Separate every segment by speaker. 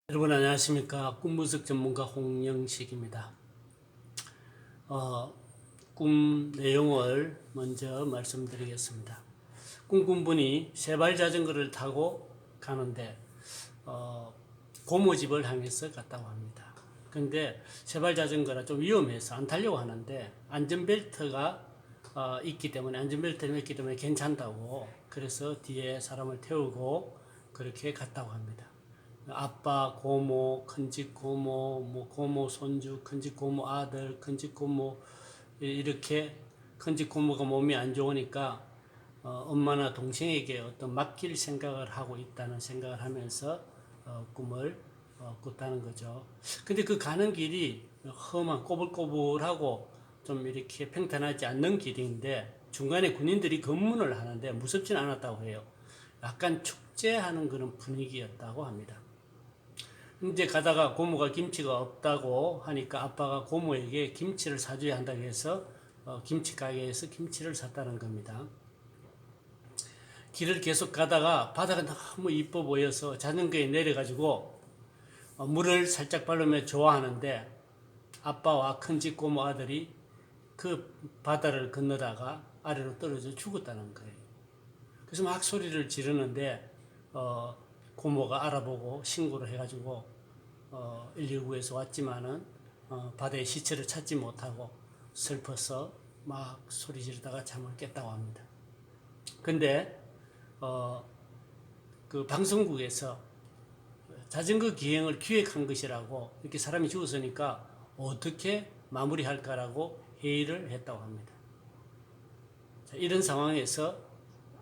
Speaker 1: 여러분 안녕하십니까. 꿈분석 전문가 홍영식입니다. 꿈 내용을 먼저 말씀드리겠습니다. 꿈꾼 분이 세발 자전거를 타고 가는데 고모집을 향해서 갔다고 합니다. 근데 세발 자전거라 좀 위험해서 안 타려고 하는데 안전벨트가 있기 때문에 안전벨트를 했기 때문에 괜찮다고, 그래서 뒤에 사람을 태우고 그렇게 갔다고 합니다. 아빠, 고모, 큰집 고모, 뭐 고모 손주, 큰집 고모 아들, 큰집 고모, 이렇게 큰집 고모가 몸이 안 좋으니까 엄마나 동생에게 어떤 맡길 생각을 하고 있다는 생각을 하면서 꿈을 꿨다는 거죠. 근데 그 가는 길이 험한 꼬불꼬불하고 좀 이렇게 평탄하지 않는 길인데 중간에 군인들이 검문을 하는데 무섭진 않았다고 해요. 약간 축제하는 그런 분위기였다고 합니다. 이제 가다가 고모가 김치가 없다고 하니까 아빠가 고모에게 김치를 사줘야 한다고 해서 김치 가게에서 김치를 샀다는 겁니다. 길을 계속 가다가 바다가 너무 이뻐 보여서 자전거에 내려가지고 물을 살짝 바르며 좋아하는데 아빠와 큰집 고모 아들이 그 바다를 건너다가 아래로 떨어져 죽었다는 거예요. 그래서 막 소리를 지르는데 고모가 알아보고 신고를 해가지고 119에서 왔지만은 바다의 시체를 찾지 못하고 슬퍼서 막 소리 지르다가 잠을 깼다고 합니다. 근데 그 방송국에서 자전거 기행을 기획한 것이라고, 이렇게 사람이 죽었으니까 어떻게 마무리할까라고 회의를 했다고 합니다. 자, 이런 상황에서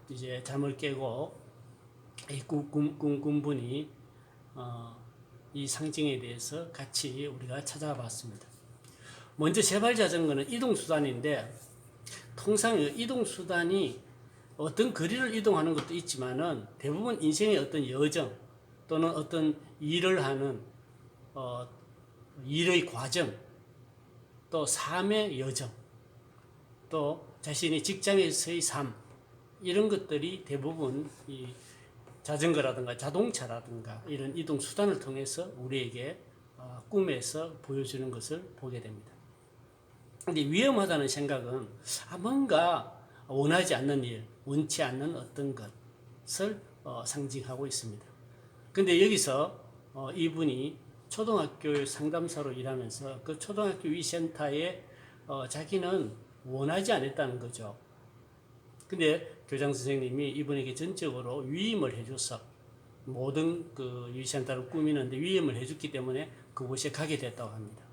Speaker 1: 이제 잠을 깨고 이 꿈꾼 분이 이 상징에 대해서 같이 우리가 찾아봤습니다. 먼저 세발 자전거는 이동수단인데, 통상 이동수단이 어떤 거리를 이동하는 것도 있지만은 대부분 인생의 어떤 여정 또는 어떤 일을 하는 일의 과정, 또 삶의 여정, 또 자신이 직장에서의 삶, 이런 것들이 대부분 이 자전거라든가 자동차라든가 이런 이동 수단을 통해서 우리에게 꿈에서 보여주는 것을 보게 됩니다. 근데 위험하다는 생각은 뭔가 원하지 않는 일, 원치 않는 어떤 것을 상징하고 있습니다. 근데 여기서 이분이 초등학교 상담사로 일하면서 그 초등학교 위센터에 자기는 원하지 않았다는 거죠. 근데 교장 선생님이 이분에게 전적으로 위임을 해줘서 모든 그 유센터를 꾸미는데 위임을 해줬기 때문에 그곳에 가게 됐다고 합니다.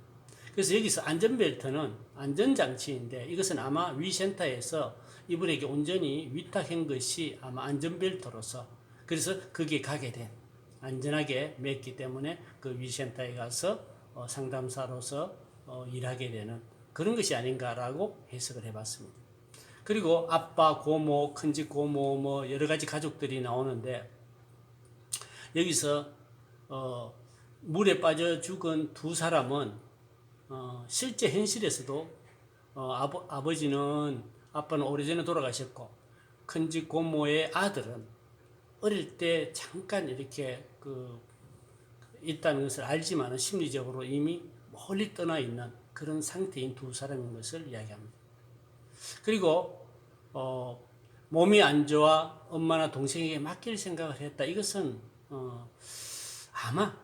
Speaker 1: 그래서 여기서 안전벨트는 안전장치인데 이것은 아마 위센터에서 이분에게 온전히 위탁한 것이 아마 안전벨트로서, 그래서 거기에 가게 된, 안전하게 맸기 때문에 그 위센터에 가서 상담사로서 일하게 되는 그런 것이 아닌가라고 해석을 해봤습니다. 그리고 아빠, 고모, 큰집 고모, 뭐 여러 가지 가족들이 나오는데 여기서 물에 빠져 죽은 두 사람은 실제 현실에서도 아빠는 오래전에 돌아가셨고 큰집 고모의 아들은 어릴 때 잠깐 이렇게 있다는 것을 알지만 심리적으로 이미 멀리 떠나 있는 그런 상태인 두 사람인 것을 이야기합니다. 그리고 몸이 안 좋아 엄마나 동생에게 맡길 생각을 했다. 이것은 아마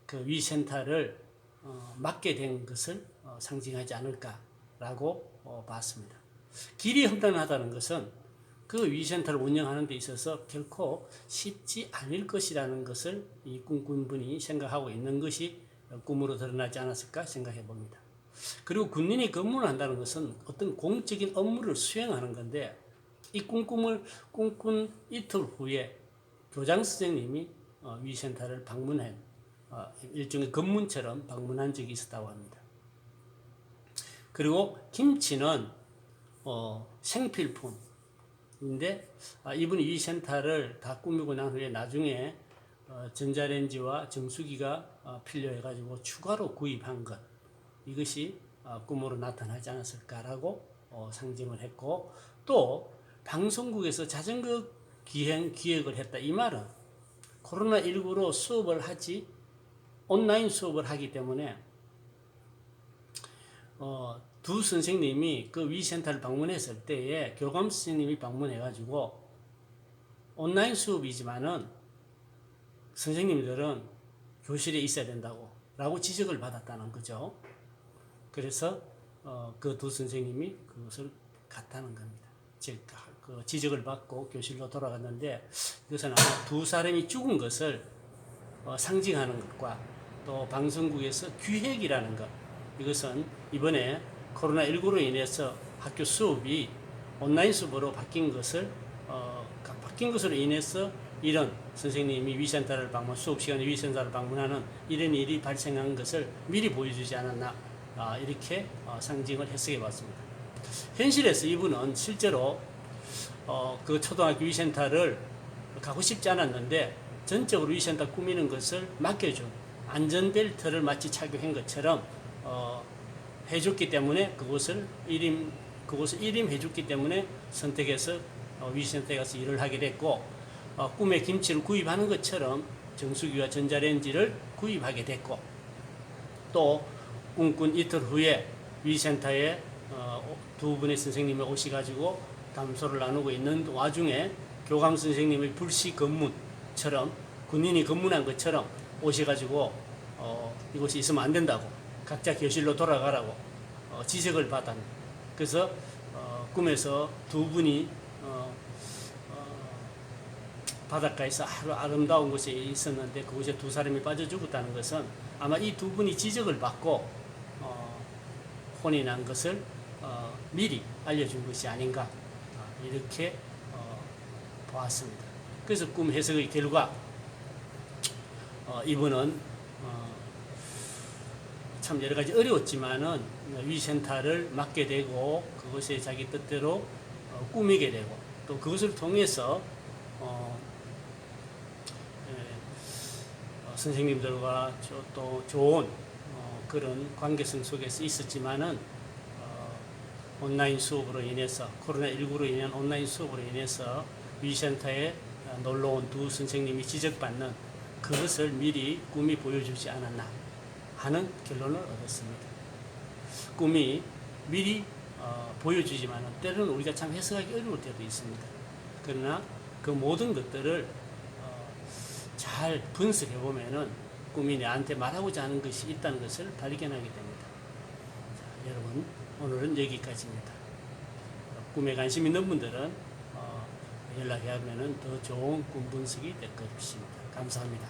Speaker 1: 그 위센터를 맡게 된 것을 상징하지 않을까라고 봤습니다. 길이 험난하다는 것은 그 위센터를 운영하는 데 있어서 결코 쉽지 않을 것이라는 것을 이 꿈꾼 분이 생각하고 있는 것이 꿈으로 드러나지 않았을까 생각해 봅니다. 그리고 군인이 근무를 한다는 것은 어떤 공적인 업무를 수행하는 건데, 이 꿈꿈을 꿈꾼 이틀 후에 교장 선생님이 위센터를 방문한 일종의 검문처럼 방문한 적이 있었다고 합니다. 그리고 김치는 생필품인데 이분이 위센터를 다 꾸미고 난 후에 나중에 전자레인지와 정수기가 필요해가지고 추가로 구입한 것, 이것이 꿈으로 나타나지 않았을까라고 상징을 했고, 또 방송국에서 자전거 기행 기획을 했다. 이 말은 코로나19로 수업을 하지 온라인 수업을 하기 때문에 두 선생님이 그 위센터를 방문했을 때에 교감 선생님이 방문해가지고 온라인 수업이지만은 선생님들은 교실에 있어야 된다고 라고 지적을 받았다는 거죠. 그래서 그 두 선생님이 그것을 갔다는 겁니다. 즉, 그 지적을 받고 교실로 돌아갔는데 이것은 아마 두 사람이 죽은 것을 상징하는 것과 또 방송국에서 기획이라는 것, 이것은 이번에 코로나19로 인해서 학교 수업이 온라인 수업으로 바뀐 것으로 인해서 이런 선생님이 위센터를 수업 시간에 위센터를 방문하는 이런 일이 발생한 것을 미리 보여주지 않았나, 이렇게 상징을 해석해 봤습니다. 현실에서 이분은 실제로 그 초등학교 위센터를 가고 싶지 않았는데 전적으로 위센터 꾸미는 것을 맡겨준 안전벨트를 마치 착용한 것처럼 해줬기 때문에 그것을 일임해줬기 때문에 선택해서 위센터에 가서 일을 하게 됐고, 꿈에 김치를 구입하는 것처럼 정수기와 전자레인지를 구입하게 됐고, 또 꿈꾼 이틀 후에 위센터에 두 분의 선생님이 오셔가지고 담소를 나누고 있는 와중에 교감 선생님의 불시 검문처럼 군인이 검문한 것처럼 오셔가지고 이곳에 있으면 안 된다고, 각자 교실로 돌아가라고 지적을 받았네. 그래서 꿈에서 두 분이 바닷가에서 아주 아름다운 곳에 있었는데 그곳에 두 사람이 빠져 죽었다는 것은 아마 이 두 분이 지적을 받고 혼이 난 것을 미리 알려준 것이 아닌가, 이렇게 보았습니다. 그래서 꿈 해석의 결과 이분은 참 여러 가지 어려웠지만은 위센터를 맡게 되고 그것에 자기 뜻대로 꾸미게 되고 또 그것을 통해서 선생님들과 또 좋은 그런 관계성 속에서 있었지만은 온라인 수업으로 인해서 코로나19로 인한 온라인 수업으로 인해서 위센터에 놀러온 두 선생님이 지적받는 그것을 미리 꿈이 보여주지 않았나 하는 결론을 얻었습니다. 꿈이 미리 보여주지만은 때로는 우리가 참 해석하기 어려울 때도 있습니다. 그러나 그 모든 것들을 잘 분석해 보면은 꿈이 나한테 말하고자 하는 것이 있다는 것을 발견하게 됩니다. 자, 여러분, 오늘은 여기까지입니다. 꿈에 관심 있는 분들은 연락해 하면은 더 좋은 꿈 분석이 될 것입니다. 감사합니다.